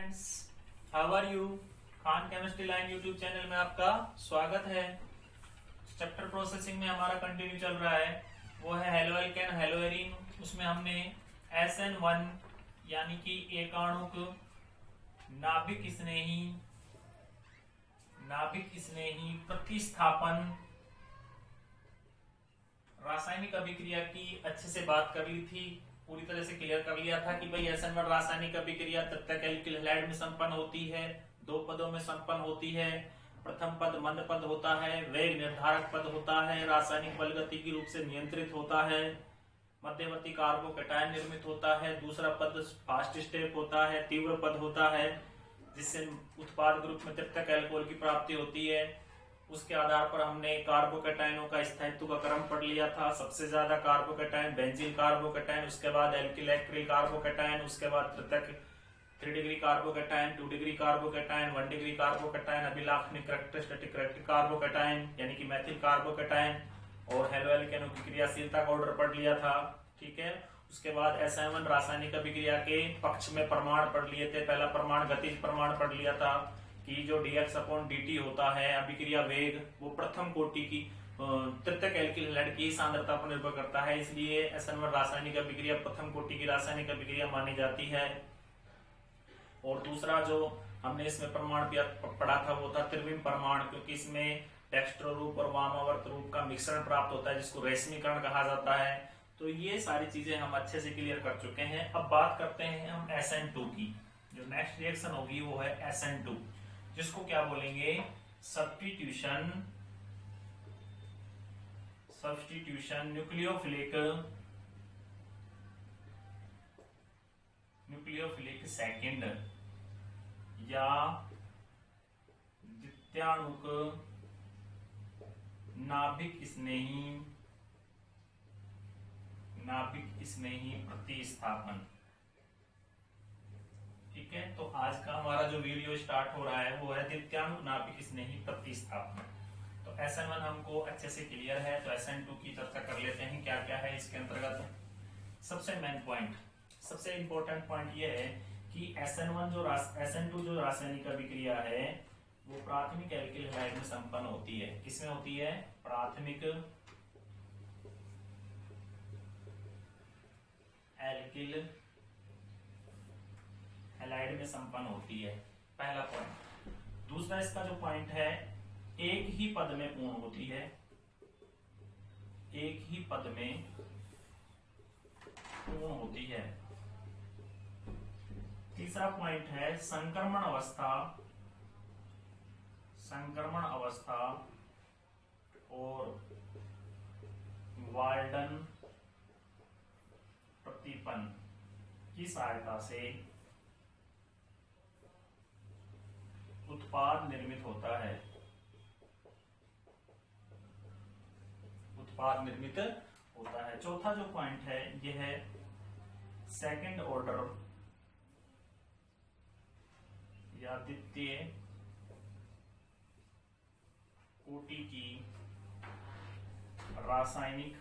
Friends, how are you? Khan chemistry line YouTube channel में आपका स्वागत है। चैप्टर प्रोसेसिंग में हमारा कंटिन्यू चल रहा है, वो है हेलो एल्केन हेलो एरीन। उसमें हमने SN1 यानी कि एकाणुक नाभिक स्नेही प्रतिस्थापन रासायनिक अभिक्रिया की अच्छे से बात कर ली थी, पूरी तरह से क्लियर कर लिया था कि भाई SN1 रासायनिक अभिक्रिया तब तक एल्किल हैलाइड में संपन्न होती है, दो पदों में संपन्न होती है। प्रथम पद मंद पद होता है, वेग निर्धारक पद होता है, रासायनिक बलगतिकी रूप से नियंत्रित होता है, मध्यवर्ती कार्बोकैटायन निर्मित होता है। दूसरा पद फास्ट स्टेप होता है, तीव्र पद होता है, जिससे उत्पाद ग्रुप में तृतीयक अल्कोहल की प्राप्ति होती है। उसके आधार पर हमने कार्बोकैटायनों का स्थायित्व का क्रम पढ़ लिया था। सबसे ज्यादा कार्बोकैटायन बेंजीन कार्बोकैटायन, उसके बाद एल्किल एक्रिल कार्बोकैटायन, उसके बाद तृतीयक 3 degree carbocation, 2 degree carbocation, 1 degree carbocation, अभिलाक्षणिक कैरेक्टरिस्टिक कार्बोकैटायन यानी कि मैथिल कार्बोकैटायन, और हेलो एल्केनों की क्रियाशीलता का ऑर्डर पढ़ लिया था। ठीक है, उसके बाद SN1 रासायनिक अभिक्रिया के पक्ष में प्रमाण पढ़ लिए थे। पहला प्रमाण गतिज प्रमाण पढ़ लिया था कि जो dx/dt होता है अभिक्रिया वेग, वो प्रथम कोटि की तृतीयक एल्किल हैलाइड की सांद्रता पर निर्भर करता है, इसलिए SN1 रासायनिक अभिक्रिया प्रथम कोटि की रासायनिक अभिक्रिया मानी जाती है। और दूसरा जो हमने इसमें प्रमाण पढ़ा था वो था त्रिविम प्रमाण, क्योंकि इसमें डेक्स्ट्रो रूप और वामावर्त रूप का मिश्रण प्राप्त होता है, जिसको रेशमीकरण कहा जाता है। तो ये सारी चीजें हम अच्छे से क्लियर कर चुके हैं। अब बात करते हैं हम SN2 की। जो नेक्स्ट रिएक्शन होगी वो है SN2, जिसको क्या बोलेंगे? सब्स्टिट्यूशन न्यूक्लियोफिलिक सेकेंड या द्वितीयाणुक नाभिक स्नेही प्रतिस्थापन। ठीक है, तो आज का हमारा जो वीडियो स्टार्ट हो रहा है वो है द्वितीयाणुक नाभिक स्नेही प्रतिस्थापन। तो SN1 हमको अच्छे से क्लियर है, तो SN2 की चर्चा कर लेते हैं क्या क्या है इसके अंतर्गत। सबसे मेन पॉइंट, सबसे इंपॉर्टेंट पॉइंट ये है कि SN2 जो रासायनिक अभिक्रिया है वो प्राथमिक एल्किल हैलाइड में संपन्न होती है। किसमें होती है? प्राथमिक एल्किल हैलाइड में संपन्न होती है, पहला पॉइंट। दूसरा इसका जो पॉइंट है, एक ही पद में पूर्ण होती है, एक ही पद में पूर्ण होती है। तीसरा पॉइंट है संक्रमण अवस्था और वाल्डन प्रतिपन्न की सहायता से उत्पाद निर्मित होता है। चौथा जो पॉइंट है यह है सेकंड ऑर्डर या द्वितीय कोटि की रासायनिक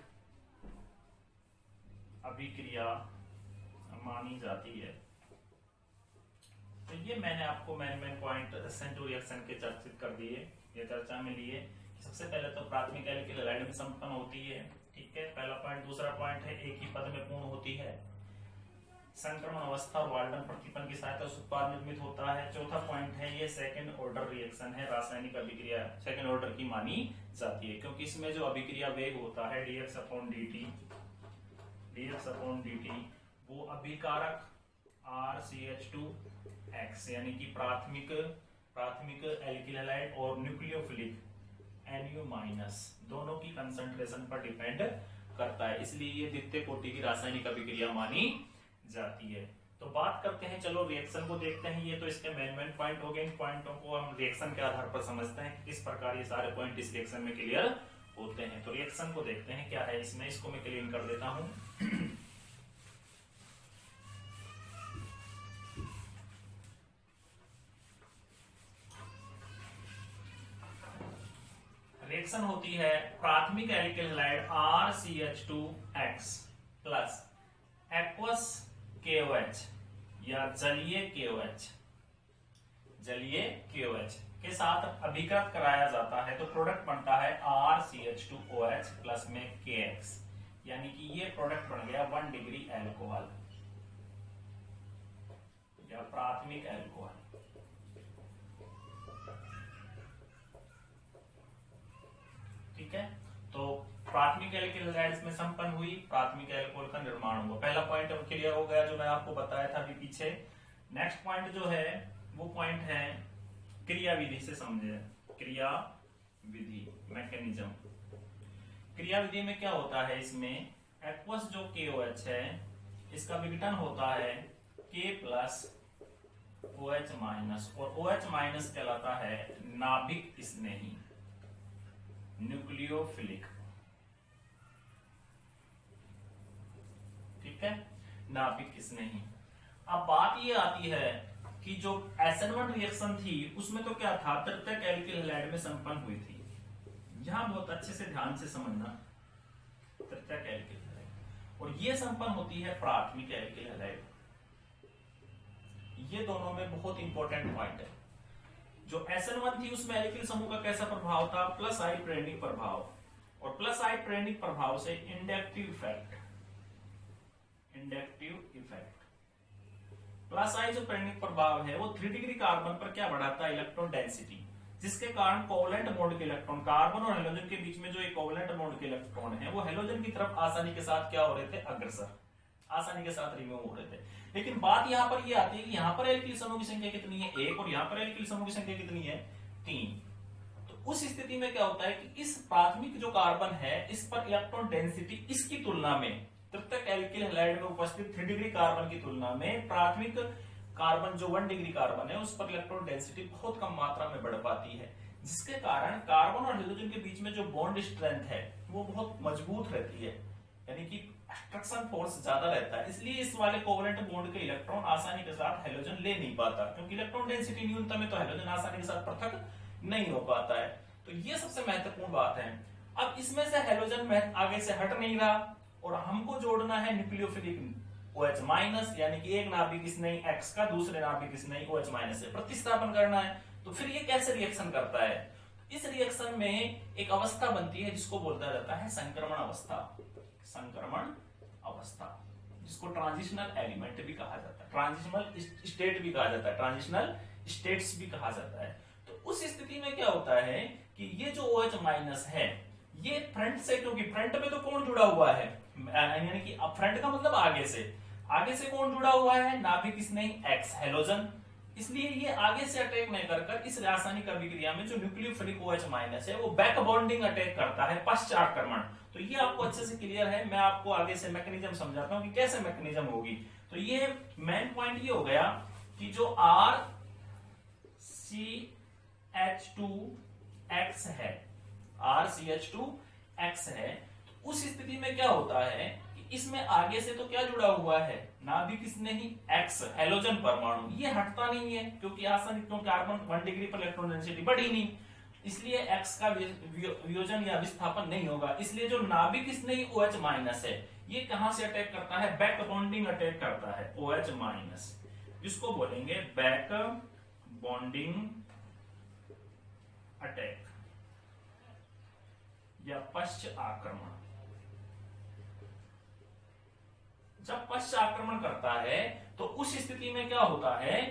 अभिक्रिया मानी जाती है। तो ये मैंने आपको मेन पॉइंट SN2 रिएक्शन के चर्चित कर दिए, ये चर्चा में लिए। सबसे पहले तो प्राथमिक एल्किल हैलाइड में संपन्न होती है, ठीक है, पहला पॉइंट। दूसरा पॉइंट है एक ही पद में पूर्ण होती है, संक्रमण अवस्था और वाल्डन प्रतिपन्न की सहायता से उत्पाद निर्मित होता है। चौथा पॉइंट है ये सेकंड ऑर्डर रिएक्शन है, रासायनिक अभिक्रिया सेकंड ऑर्डर की मानी जाती है, क्योंकि इसमें जो अभिक्रिया वेग होता है dx/dt वो अभिकारक RCH2X यानी कि प्राथमिक एल्किल हैलाइड और न्यूक्लियोफिलिक Nu- दोनों की कंसंट्रेशन पर डिपेंड करता है, इसलिए ये द्वितीय कोटि की रासायनिक अभिक्रिया मानी जाती है। तो बात करते हैं, चलो रिएक्शन को देखते हैं। ये तो इसके मेन पॉइंट हो गए। इन पॉइंटों को हम रिएक्शन के आधार पर समझते हैं कि किस प्रकार ये सारे पॉइंट इस रिएक्शन में क्लियर होते हैं। तो रिएक्शन को देखते हैं क्या है इसमें, इसको मैं क्लीन कर देता हूं। रिएक्शन होती है प्राथमिक alkyl halide RCH2X plus aqueous KOH या जलीय KOH जलीय KOH के साथ अभिकृत कराया जाता है तो प्रोडक्ट बनता है RCH2OH प्लस में KX, यानी कि ये प्रोडक्ट बन गया 1 डिग्री एल्कोहल या प्राथमिक एल्कोहल। ठीक है, तो प्राथमिक एल्किल हैलाइड्स में संपन्न हुई, प्राथमिक एल्कोहल का निर्माण हुआ। पहला पॉइंट अब क्लियर हो गया जो मैं आपको बताया था अभी पीछे। नेक्स्ट पॉइंट जो है वो पॉइंट है क्रिया विधि से समझे। क्रिया विधि, मैकेनिज्म। क्रिया विधि में क्या होता है, इसमें एक्वस जो KOH है इसका विघटन होता है K प्लस OH माइनस, और OH माइनस कहलाता है नाभिक स्नेही, न्यूक्लियोफिलिक। ठीक है, नाभिक स्नेही। अब बात ये आती है कि जो SN1 रिएक्शन थी उसमें तो क्या था, तृतीयक एल्किल हैलाइड में संपन्न हुई थी। यहां बहुत अच्छे से ध्यान से समझना, तृतीयक एल्किल हैलाइड, और ये संपन्न होती है प्राथमिक एल्किल हैलाइड। ये दोनों में बहुत इंपॉर्टेंट पॉइंट है। जो SN1 थी उसमें एल्किल समूह का कैसा प्रभाव था, प्लस आई प्रेरणिक प्रभाव, और प्लस आई प्रेरणिक प्रभाव से इंडक्टिव इफेक्ट। प्लस आई जो प्रेरणिक प्रभाव है वो 3 डिग्री कार्बन पर क्या बढ़ाता है, इलेक्ट्रॉन डेंसिटी, जिसके कारण कोवलेंट बॉन्ड के इलेक्ट्रॉन, कार्बन और हेलोजन के बीच में जो एक कोवलेंट बॉन्ड के इलेक्ट्रॉन है वो हेलोजन की तरफ आसानी के साथ क्या हो रहे थे, अग्रसर, आसानी के साथ रिमूव हो रहे थे। लेकिन बात यहां पर ये आती है कि यहां पर एल्किल समूह की संख्या कितनी है, 1, और यहां पर एल्किल समूह की संख्या कितनी है, 3। तो उस स्थिति में क्या होता है कि इस प्राथमिक जो कार्बन है इस पर इलेक्ट्रॉन डेंसिटी इसकी तुलना में, तृतीयक एल्किल हैलाइड में उपस्थित 3 डिग्री कार्बन की तुलना में प्राथमिक कार्बन जो 1 डिग्री कार्बन है उस पर इलेक्ट्रॉन डेंसिटी बहुत कम मात्रा में बढ़ पाती है, जिसके कारण कार्बन और हाइड्रोजन के बीच में जो बॉन्ड स्ट्रेंथ है वो बहुत मजबूत रहती है, यानी कि अट्रैक्शन फोर्स ज्यादा रहता है। इसलिए इस वाले कोवलेंट बॉन्ड के इलेक्ट्रॉन आसानी के साथ हाइड्रोजन ले नहीं पाता, क्योंकि इलेक्ट्रॉन डेंसिटी न्यूनतम है तो हाइड्रोजन आसानी के साथ पृथक नहीं हो पाता है। तो ये सबसे महत्वपूर्ण बात है। अब इसमें से हाइड्रोजन आगे से हट नहीं रहा और हमको जोड़ना है न्यूक्लियोफिलिक OH माइनस, यानी कि एक नाभिक स्नेही X का दूसरे नाभिक स्नेही OH माइनस से प्रतिस्थापन करना है। तो फिर ये कैसे रिएक्शन करता है, इस रिएक्शन में एक अवस्था बनती है जिसको बोलता जाता है संक्रमण अवस्था। संक्रमण अवस्था, जिसको ट्रांजिशनल एलिमेंट भी कहा जाता है, ट्रांजिशनल स्टेट भी कहा जाता है, ट्रांजिशनल स्टेट्स भी कहा जाता है। तो उस स्थिति में क्या होता है कि ये जो OH माइनस है ये फ्रंट से, क्योंकि फ्रंट में तो कौन जुड़ा हुआ है, यानी कि फ्रंट का मतलब आगे से कौन जुड़ा हुआ है, नाभिक स्नेही X हेलोजन, इसलिए ये आगे से अटैक नहीं कर इस रासायनिक अभिक्रिया में जो न्यूक्लियोफिलिक OH माइनस है वो बैक बॉन्डिंग अटैक करता है, पश्चात्क्रमण। तो ये आपको अच्छे से क्लियर है, मैं आपको आगे से मैकेनिज्म समझाता हूं कि कैसे मैकेनिज्म होगी। तो ये मेन पॉइंट ये हो गया कि जो RCH2X है, RCH2X है, तो उस स्थिति में क्या होता है कि इसमें आगे से तो क्या जुड़ा हुआ है, नाभिक स्नेही X हेलोजन परमाणु, ये हटता नहीं है क्योंकि आसानी, क्योंकि कार्बन 1 डिग्री पर इलेक्ट्रॉन डेंसिटी बढ़ी नहीं, इसलिए X का वियोजन या विस्थापन नहीं होगा। इसलिए जो नाभिक स्नेही OH माइनस है ये कहां से अटैक करता है, बैक बॉन्डिंग अटैक करता है OH माइनस, जिसको बोलेंगे बैक बॉन्डिंग अटैक या पश्च आक्रमण। जब पश्च आक्रमण करता है तो उस स्थिति में क्या होता है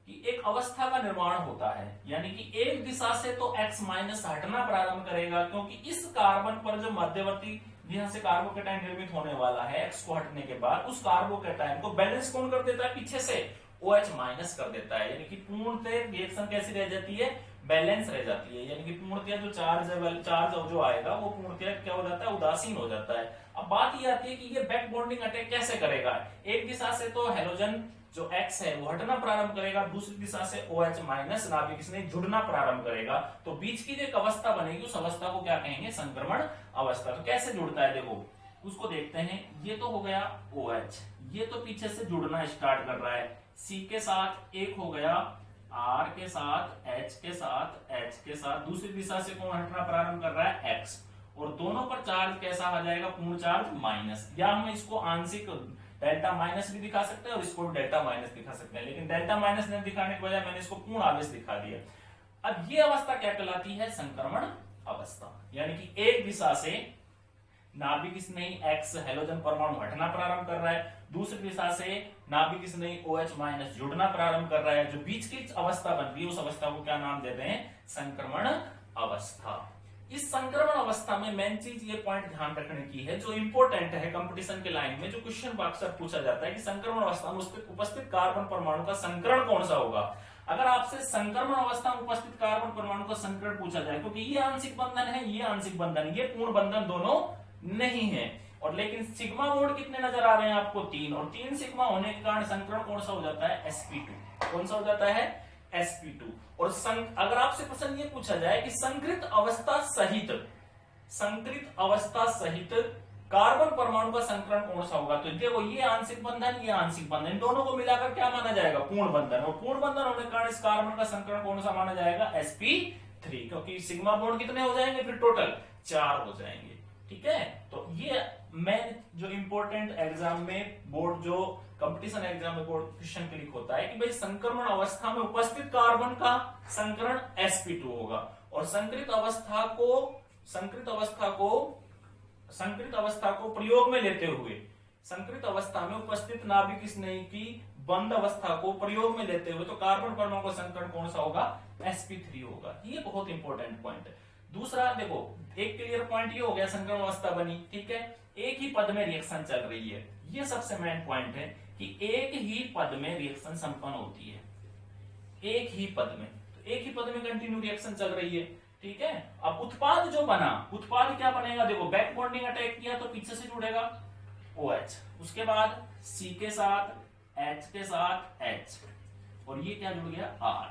कि एक अवस्था का निर्माण होता है, यानी कि एक दिशा से तो X माइनस हटना प्रारंभ करेगा, क्योंकि इस कार्बन पर जो मध्यवर्ती जहां से कार्बोकेटाइन निर्मित होने वाला है X को हटने के बाद उस कार्बोकेटाइन को बैलेंस कौन कर देता है, पीछे से OH माइनस कर देता है, यानी कि पूर्णतः रिएक्शन कैसी रह जाती है, बैलेंस रह जाती है, यानी कि पूर्णतः जो चार्ज जो आएगा वो पूर्णतः क्या हो जाता है, उदासीन हो जाता है। अब बात ये आती है कि ये बैक बॉन्डिंग अटैक कैसे करेगा, एक दिशा से तो हेलोजन जो X है वो हटना प्रारंभ करेगा, दूसरी दिशा से OH माइनस नाभिक से जुड़ना प्रारंभ करेगा, तो बीच की जो एक अवस्था बनेगी उस अवस्था को क्या कहेंगे, संक्रमण अवस्था। तो कैसे जुड़ता है देखो, उसको देखते हैं। ये तो हो गया OH, ये तो पीछे से जुड़ना स्टार्ट कर रहा है, C के साथ एक हो गया, R के साथ, H के साथ, H के साथ, दूसरी दिशा से कौन हटना प्रारंभ कर रहा है, X, और दोनों पर चार्ज कैसा आ जाएगा, पूर्ण चार्ज माइनस, या हम इसको आंशिक डेल्टा माइनस भी दिखा सकते हैं और इसको डेल्टा माइनस दिखा सकते हैं, लेकिन डेल्टा माइनस नहीं दिखाने के बजाय मैंने इसको पूर्ण आवेश दिखा दिया। अब ये अवस्था क्या कहलाती है? संक्रमण अवस्था। यानी कि एक दिशा से नाभिक स्नेही X हेलोजन परमाणु हटना प्रारंभ कर रहा है, दूसरी दिशा से नाभिक स्नेही OH माइनस जुड़ना प्रारंभ कर रहा है। जो बीच की अवस्था बन रही है उस अवस्था को क्या नाम देते हैं? संक्रमण अवस्था। इस संक्रमण अवस्था में मेन चीज ये पॉइंट ध्यान रखने की है जो इंपॉर्टेंट है कंपटीशन के लाइन में, जो क्वेश्चन अक्सर पूछा जाता है कि संक्रमण अवस्था में उपस्थित कार्बन परमाणु का संकरण कौन सा होगा। अगर आपसे संक्रमण अवस्था में उपस्थित कार्बन परमाणु का संकरण पूछा जाए, क्योंकि ये आंशिक बंधन है, ये आंशिक बंधन, ये पूर्ण बंधन दोनों नहीं है, और लेकिन सिग्मा बोर्ड कितने नजर आ रहे हैं आपको? 3, और 3 सिग्मा होने के कारण संकरण कौन सा हो जाता है? sp2। कौन सा हो जाता है? sp2। और अगर आपसे प्रश्न ये पूछा जाए कि संकृत अवस्था सहित कार्बन परमाणु का संकरण कौन सा होगा, तो देखो ये आंशिक बंधन, ये आंशिक बंधन, इन दोनों को मिलाकर क्या माना जाएगा? पूर्ण बंधन। और पूर्ण बंधन होने के कारण इस कार्बन का संकरण कौन सा माना जाएगा? sp3, क्योंकि सिग्मा बोर्ड कितने हो जाएंगे फिर? टोटल 4 हो जाएंगे। ठीक है, तो ये मैं जो इंपॉर्टेंट एग्जाम में बोर्ड, जो कंपटीशन एग्जाम में बोर्ड क्वेश्चन क्लिक होता है कि भाई संक्रमण अवस्था में उपस्थित कार्बन का संकरण sp2 होगा, और संकृत अवस्था को प्रयोग में लेते हुए, संकृत अवस्था में उपस्थित नाभिक स्नेही की बंद अवस्था को प्रयोग में लेते हुए तो कार्बन परमाणु का संकरण कौन सा होगा? sp3 होगा। ये बहुत इंपॉर्टेंट पॉइंट है। दूसरा देखो, एक क्लियर पॉइंट ये हो गया, संक्रमण अवस्था बनी, ठीक है, एक ही पद में रिएक्शन चल रही है। ये सबसे मेन पॉइंट है कि एक ही पद में रिएक्शन संपन्न होती है, एक ही पद में, तो एक ही पद में कंटिन्यू रिएक्शन चल रही है। ठीक है, अब उत्पाद जो बना, उत्पाद क्या बनेगा? देखो, बैक बॉन्डिंग अटैक किया तो पीछे से जुड़ेगा OH, उसके बाद C के साथ H के साथ H, और ये क्या जुड़ गया? R।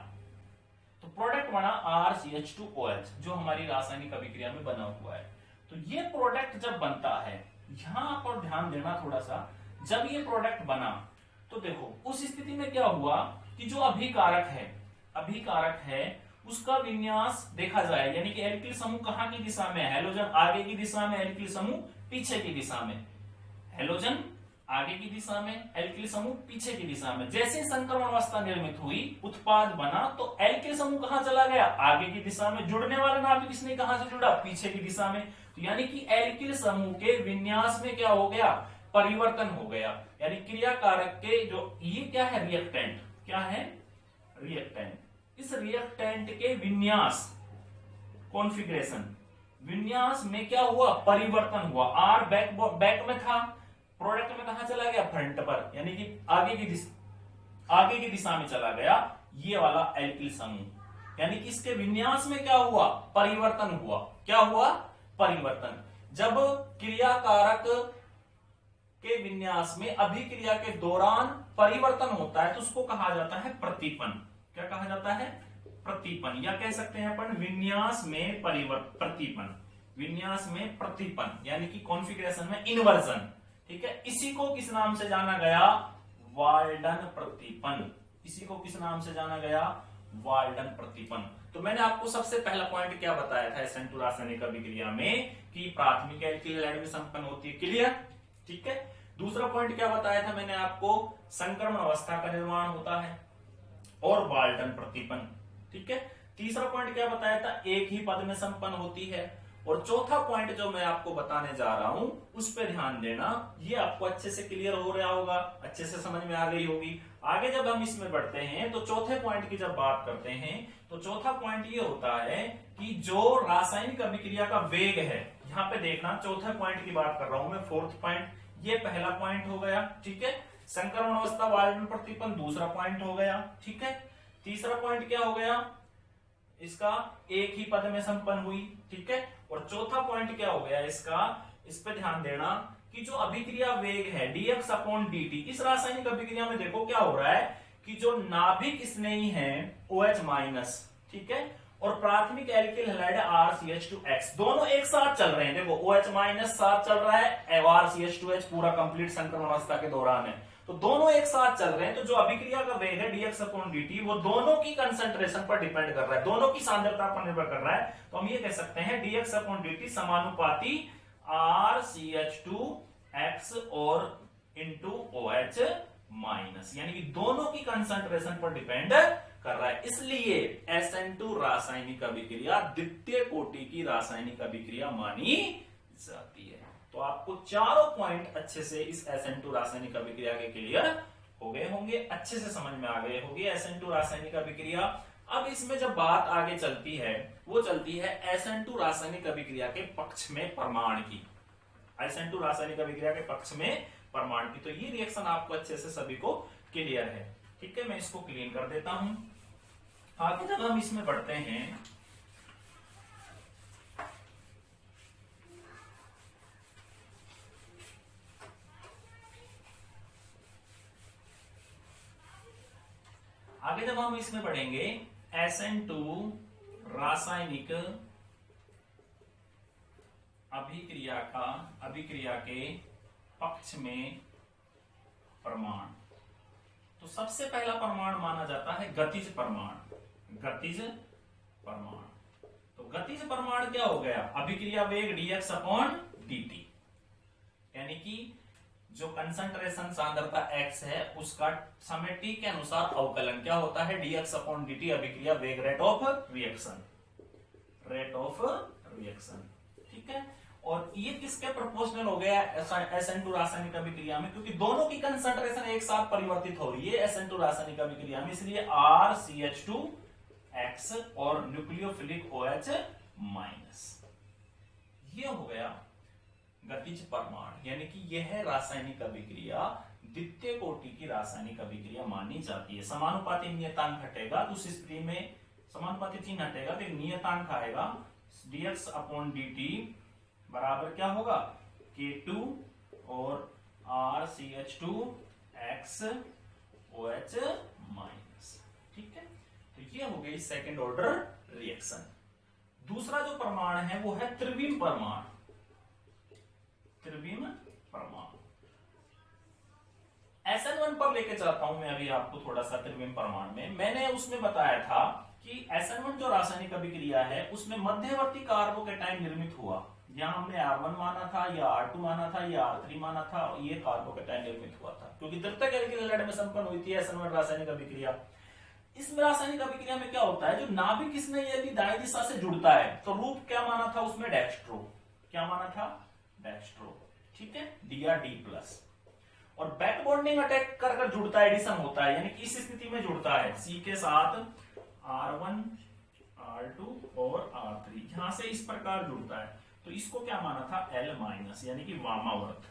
तो प्रोडक्ट बना RCH2OH, जो हमारी रासायनिक अभिक्रिया में बना हुआ है। तो ये प्रोडक्ट जब बनता है, यहां पर ध्यान देना थोड़ा सा, जब ये प्रोडक्ट बना तो देखो उस स्थिति में क्या हुआ कि जो अभिकारक है उसका विन्यास देखा जाए, यानी कि एल्किल समूह कहां की दिशा में? हेलोजन आगे की दिशा में, एल्किल समूह पीछे की दिशा में। हेलोजन आगे की दिशा में, एल्किल समूह पीछे की दिशा में। जैसे संक्रमण अवस्था निर्मित हुई, उत्पाद बना, तो एल्किल समूह कहां चला गया? आगे की दिशा में। जुड़ने वाला नाभिक किसने कहां से जुड़ा? पीछे की दिशा में। तो यानी कि एल्किल समूह के विन्यास में क्या हो गया? परिवर्तन हो गया। यानी क्रियाकारक के जो ये क्या है? रिएक्टेंट। क्या है? रिएक्टेंट। इस रिएक्टेंट के विन्यास, कॉन्फ़िगरेशन, विन्यास में क्या हुआ? परिवर्तन हुआ। आर बैक में था, प्रोडक्ट में कहां चला गया? फ्रंट पर, यानी कि आगे की दिशा में चला गया ये वाला एल्किल समूह। यानी कि इसके विन्यास में क्या हुआ? परिवर्तन हुआ। क्या हुआ? परिवर्तन। जब क्रियाकारक के विन्यास में अभिक्रिया के दौरान परिवर्तन होता है तो उसको कहा जाता है प्रतीपन। क्या कहा जाता है? प्रतीपन, या कह सकते हैं अपन विन्यास में प्रतीपन, विन्यास में प्रतीपन, यानी कि कॉन्फ़िगरेशन में इन्वर्जन। ठीक है, इसी को किस नाम से जाना गया? वाल्डन प्रतीपन। इसी को किस नाम से जाना गया? वाल्डन प्रतीपन। तो मैंने आपको सबसे पहला पॉइंट क्या बताया था SN2 रासायनिक अभिक्रिया में कि प्राथमिक एल्किल हैलाइड में संपन्न होती है। क्लियर? ठीक है। दूसरा पॉइंट क्या बताया था मैंने आपको? संक्रमण अवस्था का निर्माण होता है और वाल्टन प्रतीपन। ठीक है। तीसरा पॉइंट क्या बताया था? एक ही पद में संपन्न होती है। और चौथा पॉइंट जो मैं आपको बताने जा रहा हूं उस पर ध्यान देना, ये आपको अच्छे से क्लियर हो रहा होगा, अच्छे से समझ में आ गई होगी। आगे जब हम इसमें बढ़ते हैं तो चौथे पॉइंट की जब बात करते हैं तो चौथा पॉइंट ये होता है कि जो रासायनिक अभिक्रिया का वेग है, यहां पे देखना चौथे पॉइंट की बात कर रहा हूं मैं, फोर्थ पॉइंट। ये पहला पॉइंट हो गया, ठीक है। संक्रमण अवस्था वाल्टन प्रतीपन दूसरा पॉइंट हो गया, ठीक है। तीसरा पॉइंट क्या हो गया इसका? एक ही पद में संपन्न हुई, ठीक है। और चौथा पॉइंट क्या हो गया इसका? इस पे ध्यान देना कि जो अभिक्रिया वेग है dx/dt, इस रासायनिक अभिक्रिया में देखो क्या हो रहा है कि जो नाभिक स्नेही है OH-, ठीक है, और प्राथमिक एल्किल हैलाइड RCH2X दोनों एक साथ चल रहे हैं। देखो OH- साथ चल रहा है, RCH2H पूरा कंप्लीट संक्रमण अवस्था के दौरान है, तो दोनों एक साथ चल रहे हैं। तो जो अभिक्रिया का वेग है dx/dt वो दोनों की कंसंट्रेशन पर डिपेंड कर रहा है, दोनों की सांद्रता पर निर्भर कर रहा है। तो हम ये कह सकते हैं dx/dt समानुपाती RCH2X और इंटू OH माइनस, यानी कि दोनों की कंसंट्रेशन पर डिपेंड कर रहा है। इसलिए SN2 रासायनिक अभिक्रिया द्वितीय कोटि की रासायनिक अभिक्रिया मानी जाती है। तो आपको चारों पॉइंट अच्छे से इस SN2 रासायनिक अभिक्रिया के क्लियर हो गए होंगे, अच्छे से समझ में आ गए होंगे SN2 रासायनिक अभिक्रिया। अब इसमें जब बात आगे चलती है वो चलती है SN2 रासायनिक अभिक्रिया के पक्ष में परमाणु की, SN2 रासायनिक अभिक्रिया के पक्ष में परमाणु की। तो ये रिएक्शन आपको अच्छे से सभी को क्लियर है, ठीक है। मैं इसको क्लीन कर देता हूं। आगे जब हम इसमें बढ़ते हैं आगे जब हम इसमें पढ़ेंगे SN2 रासायनिक अभिक्रिया के पक्ष में परमाणु, तो सबसे पहला परमाणु माना जाता है गतिज परमाणु। गतिज परमाणु, तो गतिज परमाणु क्या हो गया? अभिक्रिया वेग dx अपॉन dt, यानी कि जो कंसंट्रेशन सांद्रता x है उसका समय t के अनुसार अवकलन क्या होता है? dx अपॉन dt अभिक्रिया वेग रेट ऑफ रिएक्शन, ठीक है। और ये किसके प्रोपोर्शनल हो गया SN2 रासायनिक अभिक्रिया में? क्योंकि दोनों की कंसंट्रेशन एक साथ परिवर्तित हो रही है SN2 रासायनिक अभिक्रिया में, इसलिए RCH2X और न्यूक्लियोफिलिक OH माइनस, ये हो गया गतिज परमाणु, यानी कि यह रासायनिक अभिक्रिया द्वितीय कोटि की रासायनिक अभिक्रिया मानी जाती है। समानुपाती नियतांक हटेगा तो उस स्थिति में समानुपाती चिन्ह हटेगा तो एक नियतांक आएगा, dx अपॉन dt बराबर क्या होगा? K2 और RCH2X OH माइनस, ठीक है। तो ये हो गई सेकेंड ऑर्डर रिएक्शन। दूसरा जो परमाणु है वो है त्रिविम परमाणु। त्रिविम परमाणु SN1 पर लेके चलता हूं मैं अभी आपको थोड़ा सा। त्रिविम परमाणु में मैंने उसमें बताया था कि SN1 जो रासायनिक अभिक्रिया है उसमें मध्यवर्ती कार्बोकेटाइन निर्मित हुआ। यहां हमने R1 माना था, या R2 माना था, या R3 माना था, ये कार्बोकेटाइन निर्मित हुआ था क्योंकि द्वितीयक एल्किल हैलाइड में संपन्न हुई थी SN1 रासायनिक अभिक्रिया। इस रासायनिक अभिक्रिया में क्या होता है, जो नाभिक इसमें यदि दाईं दिशा से जुड़ता है तो रूप क्या माना था उसमें? डेक्स्ट्रो। क्या माना था? डेक्स्ट्रो, ठीक है, D+। और बैक बॉन्डिंग अटैक कर जुड़ता है, एडिशन होता है, यानी कि इस स्थिति में जुड़ता है C के साथ R1, R2 और R3, यहां से इस प्रकार जुड़ता है। तो इसको क्या माना था? L-, यानी कि वामावर्त,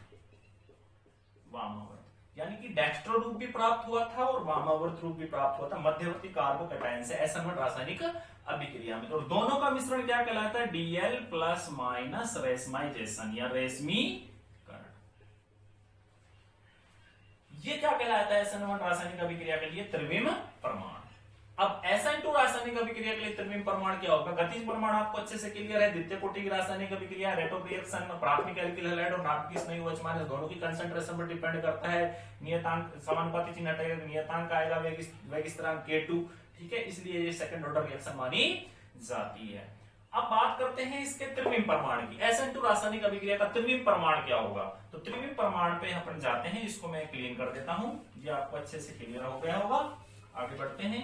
यानी कि डेक्स्ट्रो रूप भी प्राप्त हुआ था और वामावर्त रूप भी प्राप्त हुआ था मध्यवर्ती कार्बोकेटाइन से SN1 रासायनिक अभिक्रिया में। तो दोनों का मिश्रण क्या कहलाता है? Dl+- रेशमाइजेशन या रेशमीकरण। ये क्या कहलाता है SN1 रासायनिक अभिक्रिया के लिए? त्रिविम परमाणु। अब SN2 रासायनिक अभिक्रिया के लिए त्रिविम परमाणु क्या होगा? गतिज परमाणु आपको अच्छे से क्लियर है, द्वितीय कोटि की रासायनिक अभिक्रिया, रेट ऑफ रिएक्शन प्राथमिक एल्किल हैलाइड और नाभिक स्नेही OH माइनस दोनों की कंसंट्रेशन पर डिपेंड करता है। नियतांक समानुपाती चिन्ह हटेगा, नियतांक आएगा वेग स्थिरांक K2, ठीक है, इसलिए ये सेकंड ऑर्डर रिएक्शन मानी जाती है। अब बात करते हैं इसके त्रिविम परमाणु की। SN2 रासायनिक अभिक्रिया का त्रिविम परमाणु क्या होगा? तो त्रिविम परमाणु पे अपन जाते हैं, इसको मैं क्लीन कर देता हूं, ये आपको अच्छे से क्लियर हो गया होगा। आगे बढ़ते हैं।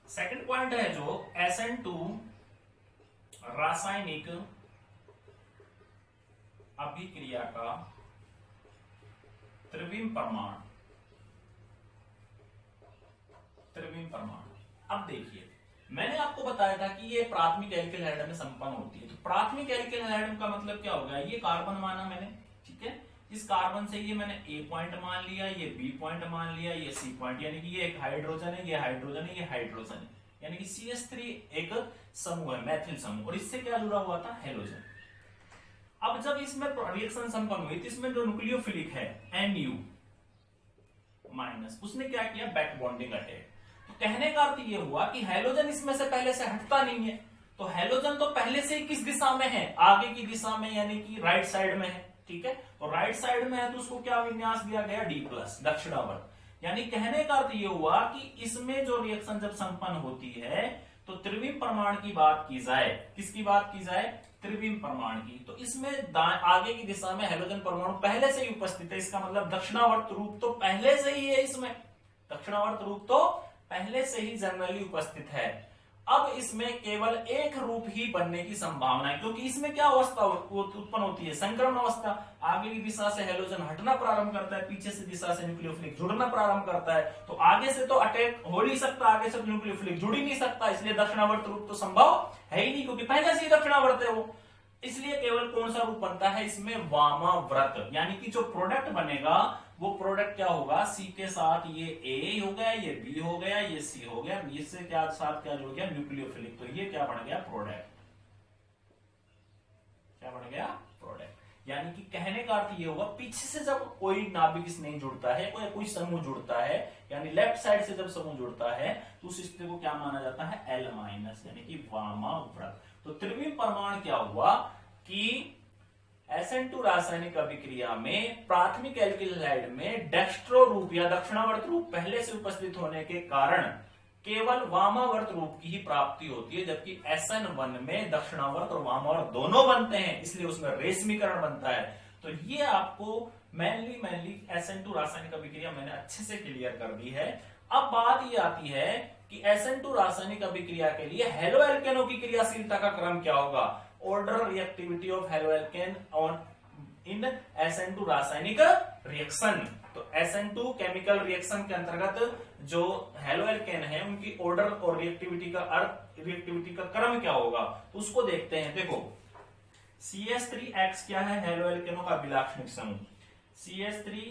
सेकंड पॉइंट है जो SN2 रासायनिक अभिक्रिया का त्रिविम परमाणु। अब देखिए, मैंने आपको बताया था कि ये प्राथमिक एल्किल हैलाइड में संपन्न होती है। तो प्राथमिक एल्किल हैलाइड का मतलब क्या होगा? ये कार्बन माना मैंने, ठीक है, इस कार्बन से ये मैंने A पॉइंट मान लिया, ये B पॉइंट मान लिया, ये C पॉइंट, यानी कि ये एक हाइड्रोजन है, ये हाइड्रोजन है, ये हाइड्रोजन है, यानी कि CH3 एक समूह है, मैथिल समूह, और इससे क्या जुड़ा हुआ था? हेलोजन। अब जब इसमें रिएक्शन संपन्न हुई तो इसमें जो न्यूक्लियोफिलिक है Nu माइनस, उसने क्या किया? Back bonding attack. तो कहने का अर्थ ये हुआ कि हेलोजन इसमें से पहले से हटता नहीं है, तो हेलोजन तो पहले से ही किस दिशा में है? आगे की दिशा में, यानी कि राइट साइड में है, ठीक है। तो राइट साइड में है तो उसको क्या विन्यास दिया गया? D+, दक्षिणावर्त। यानी कहने का अर्थ ये हुआ कि इसमें जो रिएक्शन जब संपन्न होती है तो त्रिविम परमाणु की बात की जाए, किसकी बात की जाए, त्रिविम परमाणु की, तो इसमें आगे की दिशा में हैलोजन परमाणु पहले से ही उपस्थित है। इसका मतलब दक्षिणावर्त रूप तो पहले से ही है, इसमें दक्षिणावर्त रूप तो पहले से ही जनरली उपस्थित है। अब इसमें केवल एक रूप ही बनने की संभावना है, क्योंकि इसमें क्या अवस्था उत्पन्न होती है, संक्रमण अवस्था। आगे की दिशा से हैलोजन हटना प्रारंभ करता है, पीछे से दिशा से न्यूक्लियोफिलिक जुड़ना प्रारंभ करता है। तो आगे से तो अटैक हो नहीं सकता, आगे से न्यूक्लियोफिलिक जुड़ ही नहीं सकता, इसलिए दक्षिणावर्त रूप तो संभव है ही नहीं, क्योंकि पहले से ही दक्षिणावर्त है वो। इसलिए केवल कौन सा रूप बनता है इसमें, वामाव्रत, यानी कि जो प्रोडक्ट बनेगा वो प्रोडक्ट क्या होगा, सी के साथ ये ए हो गया, ये बी हो गया, ये सी हो गया, बी से क्या साथ क्या जुड़ गया, न्यूक्लियोफिलिक। तो ये क्या बन गया, प्रोडक्ट, क्या बन गया, प्रोडक्ट। यानी कि कहने का अर्थ ये होगा, पीछे से जब कोई नाभिक नहीं जुड़ता है, कोई समूह जुड़ता है, यानी लेफ्ट साइड से जब समूह जुड़ता है तो उस स्थिति को क्या माना जाता है, L माइनस, यानी कि वामाव्रत। तो त्रिविम परमाणु क्या हुआ कि SN2 रासायनिक अभिक्रिया में प्राथमिक एल्किल हैलाइड में डेक्स्ट्रो रूप या दक्षिणावर्त रूप पहले से उपस्थित होने के कारण केवल वामावर्त रूप की ही प्राप्ति होती है, जबकि SN1 में दक्षिणावर्त और वामावर्त दोनों बनते हैं, इसलिए उसमें रेशमीकरण बनता है। तो ये आपको मेनली SN2 रासायनिक अभिक्रिया मैंने अच्छे से क्लियर कर दी है। अब बात ये आती है कि SN2 रासायनिक अभिक्रिया के लिए हेलो एल्केनों की क्रियाशीलता का क्रम क्या होगा, order reactivity of halo alkane on in SN2 रासायनिक रिएक्शन। तो SN2 केमिकल रिएक्शन के अंतर्गत जो हेलो एल्केन है उनकी ऑर्डर और रिएक्टिविटी का क्रम क्या होगा, तो उसको देखते हैं। देखो CH3X क्या है, हेलो एल्केनों का अभिलाक्षणिक समूह, CH3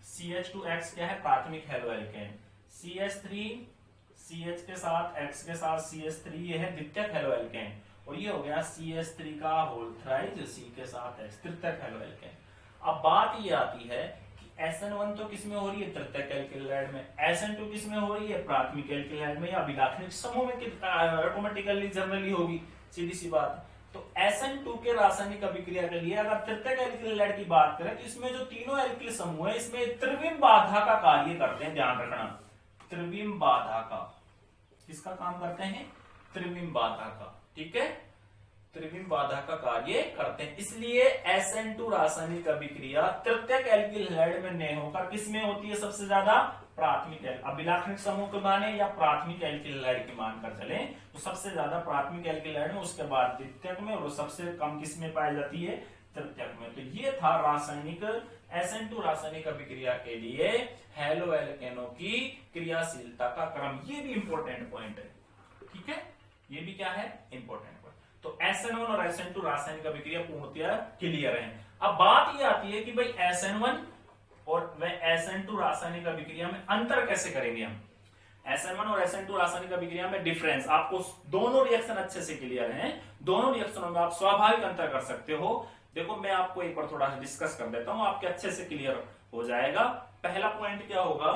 CH2X क्या है, प्राथमिक हेलो एल्केन, CH3 CH के साथ X के साथ CH3 ये है द्वितीयक हेलो एल्केन, और ये हो गया CH3 का होल थ्राइज C के साथ X तृतीयक हेलो एल्केन। अब बात ये आती है कि SN1 तो किसमें हो रही है, तृतीयक एल्किल हैलाइड में, SN2 किसमें हो रही है, प्राथमिक एल्किल हैलाइड में या अभिलाक्षणिक समूह में ऑटोमेटिकली जनरली होगी, सीधी सी बात। तो SN2 के रासायनिक अभिक्रिया के लिए अगर तृतीयक एल्किल हैलाइड की बात करें तो इसमें जो तीनों एल्किल समूह है इसमें त्रिविम बाधा का कार्य करते हैं, ध्यान रखना, त्रिविम बाधा का, किसका काम करते हैं, त्रिविम बाधा का, ठीक है, त्रिविम बाधा का कार्य करते हैं। इसलिए SN2 रासायनिक अभिक्रिया तृतीयक एल्किल हैलाइड में नहीं होकर किसमें होती है सबसे ज्यादा, प्राथमिक अभिलाक्षणिक समूह के माने या प्राथमिक एल्किल हैलाइड की मानकर चले तो सबसे ज्यादा प्राथमिक एल्किल हैलाइड में, उसके बाद द्वितीयक में, और सबसे कम किसमें पाई जाती है, तृतीयक में। तो ये था रासायनिक SN2 रासायनिक अभिक्रिया के लिए हेलो एल्केनों की क्रियाशीलता का क्रम। ये भी इंपॉर्टेंट पॉइंट है, ठीक है, ये भी क्या है, इंपॉर्टेंट पॉइंट। तो SN1 और SN2 रासायनिक अभिक्रिया पूर्णतया क्लियर है। अब बात ये आती है कि भाई SN1 और SN2 रासायनिक अभिक्रिया में अंतर कैसे करेंगे हम। SN1 और SN2 रासायनिक अभिक्रिया में डिफरेंस, आपको दोनों रिएक्शन अच्छे से क्लियर हैं, दोनों रिएक्शनों में आप स्वाभाविक अंतर कर सकते हो। देखो मैं आपको एक बार थोड़ा सा डिस्कस कर देता हूं, आपके अच्छे से क्लियर हो जाएगा। पहला पॉइंट क्या होगा,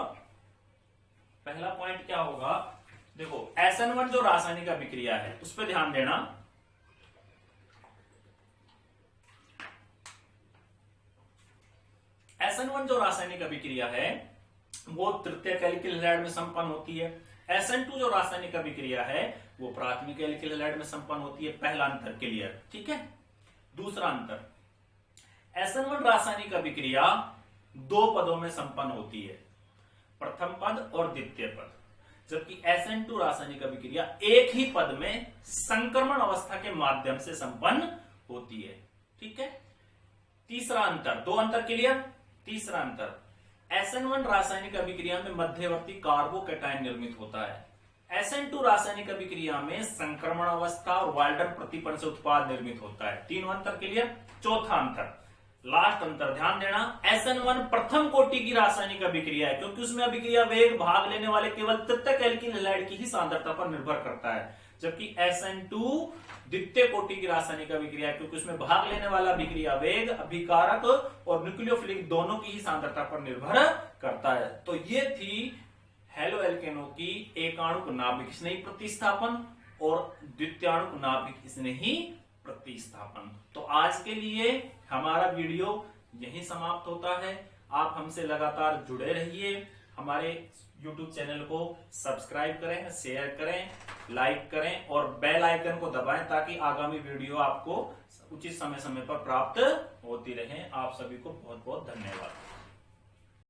पहला पॉइंट क्या होगा, देखो SN1 जो रासायनिक अभिक्रिया है उस पर ध्यान देना। SN1 जो रासायनिक अभिक्रिया है वो तृतीयक एल्किल हैलाइड में संपन्न होती है। SN2 जो रासायनिक अभिक्रिया है वो प्राथमिक एल्किल हैलाइड में संपन्न होती है। पहला अंतर क्लियर, ठीक है। दूसरा अंतर, SN1 रासायनिक अभिक्रिया दो पदों में संपन्न होती है, प्रथम पद और द्वितीय पद, जबकि SN2 रासायनिक अभिक्रिया एक ही पद में संक्रमण अवस्था के माध्यम से संपन्न होती है, ठीक है। तीसरा अंतर, दो अंतर क्लियर। तीसरा अंतर, SN1 रासायनिक अभिक्रिया में मध्यवर्ती कार्बोकैटायन निर्मित होता है, SN2 रासायनिक अभिक्रिया में संक्रमण अवस्था और वाल्डर प्रतिपन्न से उत्पाद निर्मित होता है। तीनों अंतर क्लियर। चौथा अंतर, लास्ट अंतर ध्यान देना, SN1 प्रथम कोटि की रासायनिक अभिक्रिया है, क्योंकि उसमें अभिक्रिया वेग भाग लेने वाले केवल तृतीयक एल्किल हैलाइड की ही सांद्रता पर निर्भर करता है, जबकि SN2 द्वितीय कोटि की रासायनिक अभिक्रिया, क्योंकि उसमें भाग लेने वाला अभिक्रिया वेग अभिकारक और न्यूक्लियोफिलिक दोनों की ही सांद्रता पर निर्भर करता है। तो ये थी हेलो एल्केनों की एकाणुक नाभिक स्नेही प्रतिस्थापन और द्वितीयाणुक नाभिक स्नेही प्रतिस्थापन। तो आज के लिए हमारा वीडियो यही समाप्त होता है। आप हमसे लगातार जुड़े रहिए, हमारे YouTube चैनल को सब्सक्राइब करें, शेयर करें, लाइक करें और बेल आइकन को दबाएं ताकि आगामी वीडियो आपको उचित समय समय पर प्राप्त होती रहे। आप सभी को बहुत बहुत धन्यवाद।